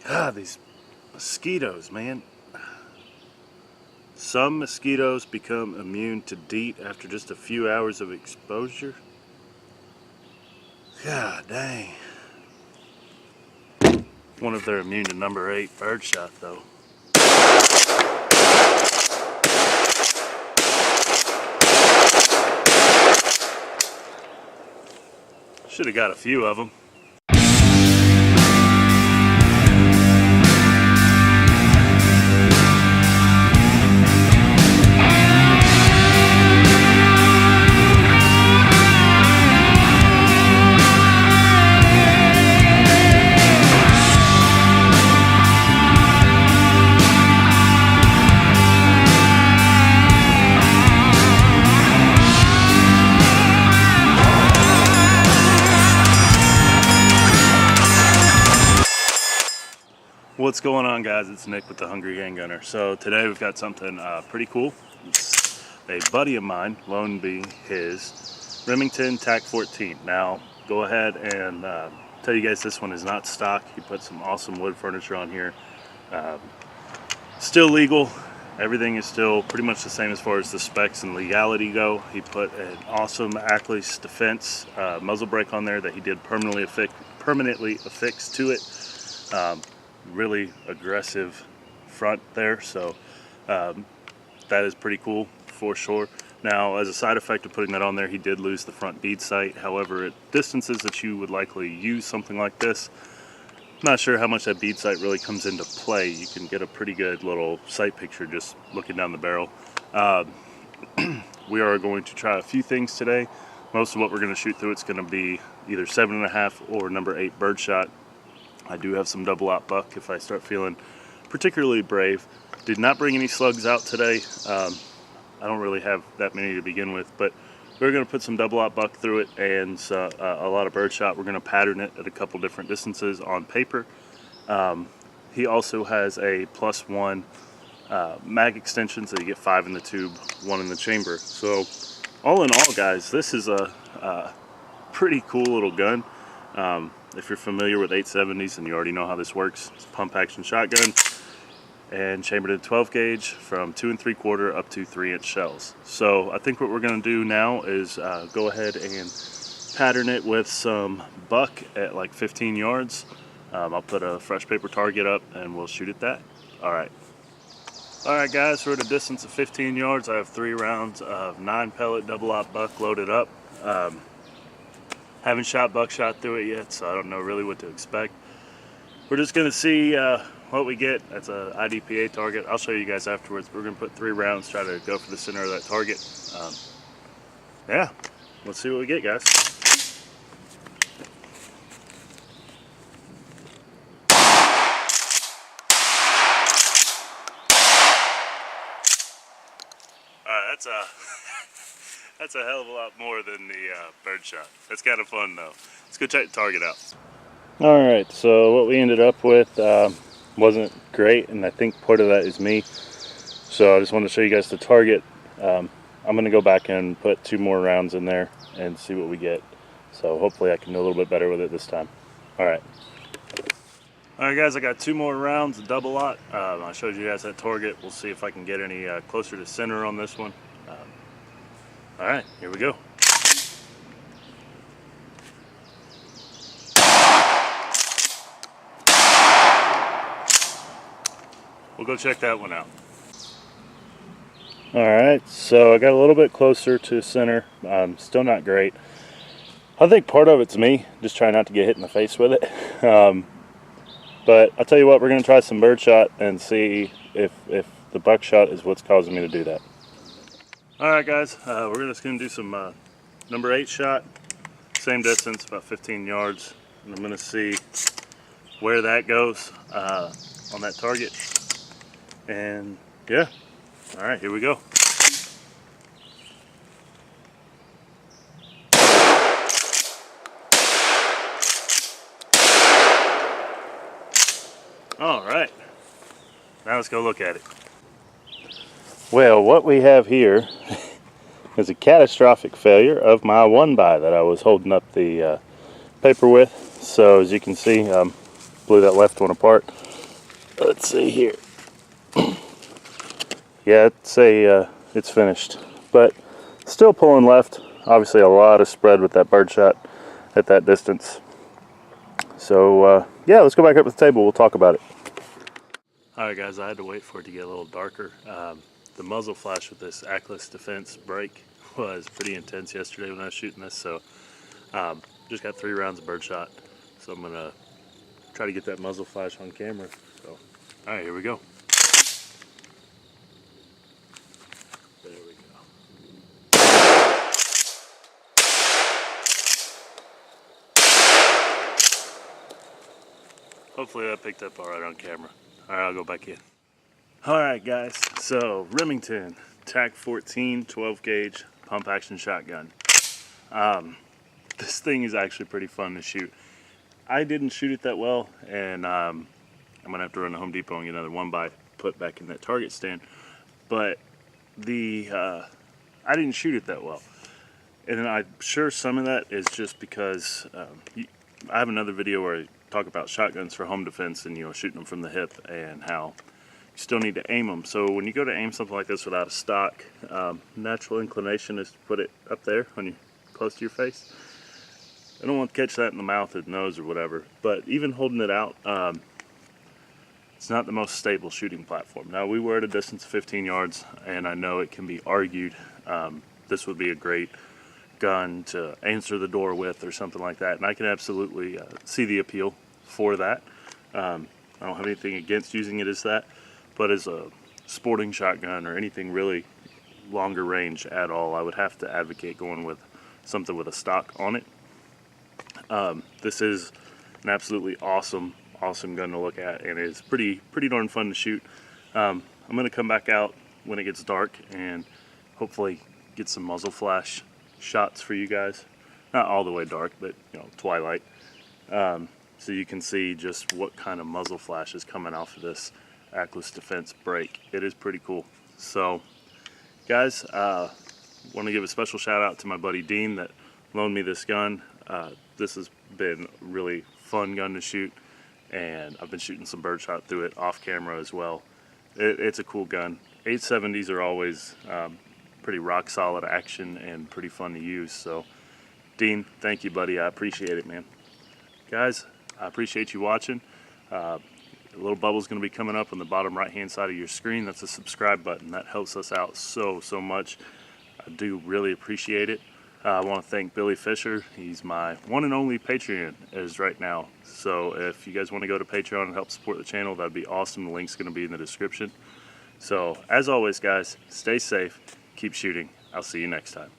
God, these mosquitoes, man. Some mosquitoes become immune to DEET after just a few hours of exposure. God dang. Wonder if they're immune to number 8 birdshot though. Should have got a few of them. What's going on, guys? It's Nick with the Hungry Handgunner. So today we've got something pretty cool. It's a buddy of mine loaned me his Remington Tac-14. Now go ahead and tell you guys this one is not stock. He put some awesome wood furniture on here. Still legal. Everything is still pretty much the same as far as the specs and legality go. He put an awesome Ackley's Defense muzzle brake on there that he did permanently affix to it. Really aggressive front there, so that is pretty cool for sure. Now, as a side effect of putting that on there, he did lose the front bead sight. However, at distances that you would likely use something like this, I'm not sure how much that bead sight really comes into play. You can get a pretty good little sight picture just looking down the barrel. We are going to try a few things today. Most of what we're going to shoot through it's going to be either 7.5 or number 8 birdshot. I do have some double aught buck if I start feeling particularly brave. Did not bring any slugs out today. I don't really have that many to begin with, but we're going to put some double aught buck through it and a lot of birdshot. We're going to pattern it at a couple different distances on paper. He also has a +1 mag extension, so you get 5 in the tube, 1 in the chamber. So all in all, guys, this is a pretty cool little gun. If you're familiar with 870s, and you already know how this works, it's a pump action shotgun and chambered in 12 gauge from 2 3/4 up to 3-inch shells. So I think what we're going to do now is go ahead and pattern it with some buck at like 15 yards. I'll put a fresh paper target up and we'll shoot at that. Alright guys, we're at a distance of 15 yards. I have 3 rounds of 9 pellet double aught buck loaded up. Haven't shot buckshot through it yet, so I don't know really what to expect. We're just going to see what we get. That's a IDPA target. I'll show you guys afterwards. We're going to put 3 rounds, try to go for the center of that target. Yeah, let's see what we get, guys. Alright, that's a hell of a lot more than the birdshot. That's kind of fun though. Let's go check the target out. Alright, so what we ended up with wasn't great, and I think part of that is me. So I just wanted to show you guys the target. I'm going to go back and put 2 more rounds in there and see what we get. So hopefully I can do a little bit better with it this time. Alright. Alright guys, I got 2 more rounds of double aught. I showed you guys that target. We'll see if I can get any closer to center on this one. Alright, here we go. We'll go check that one out. Alright, so I got a little bit closer to center. Still not great. I think part of it's me, just trying not to get hit in the face with it. But I'll tell you what, we're going to try some birdshot and see if the buckshot is what's causing me to do that. Alright guys, we're just going to do some number 8 shot, same distance, about 15 yards, and I'm going to see where that goes on that target, and yeah, alright, here we go. Alright, now let's go look at it. Well, what we have here is a catastrophic failure of my 1x that I was holding up the paper with. So as you can see, blew that left one apart. Let's see here. Yeah, it's finished, but still pulling left. Obviously a lot of spread with that birdshot at that distance. So yeah, let's go back up to the table. We'll talk about it. All right, guys, I had to wait for it to get a little darker. The muzzle flash with this Atlas Defense break was pretty intense yesterday when I was shooting this. So just got 3 rounds of birdshot. So I'm gonna try to get that muzzle flash on camera. So, all right, here we go. There we go. Hopefully that picked up all right on camera. All right, I'll go back in. All right, guys, so Remington Tac-14 12 gauge pump action shotgun. This thing is actually pretty fun to shoot. I didn't shoot it that well, and I'm gonna have to run to Home Depot and get another 1x put back in that target stand. But I didn't shoot it that well, and I'm sure some of that is just because I have another video where I talk about shotguns for home defense and shooting them from the hip and how you still need to aim them. So when you go to aim something like this without a stock, natural inclination is to put it up there when you're close to your face. I don't want to catch that in the mouth or the nose or whatever, but even holding it out, it's not the most stable shooting platform. Now, we were at a distance of 15 yards, and I know it can be argued this would be a great gun to answer the door with or something like that, and I can absolutely see the appeal for that. I don't have anything against using it as that, but as a sporting shotgun or anything really longer range at all, I would have to advocate going with something with a stock on it. This is an absolutely awesome gun to look at, and it's pretty darn fun to shoot. I'm going to come back out when it gets dark and hopefully get some muzzle flash shots for you guys. Not all the way dark, but twilight. So you can see just what kind of muzzle flash is coming off of this Atlas Defense break. It is pretty cool. So guys, want to give a special shout out to my buddy Dean that loaned me this gun. This has been a really fun gun to shoot, and I've been shooting some birdshot through it off camera as well. It's a cool gun. 870s are always pretty rock solid action and pretty fun to use. So Dean, thank you, buddy. I appreciate it, man. Guys, I appreciate you watching. A little bubble's going to be coming up on the bottom right hand side of your screen. That's a subscribe button. That helps us out so much. I do really appreciate it. I want to thank Billy Fisher. He's my one and only Patreon as right now. So if you guys want to go to Patreon and help support the channel, that'd be awesome. The link's going to be in the description. So as always, guys, stay safe, keep shooting. I'll see you next time.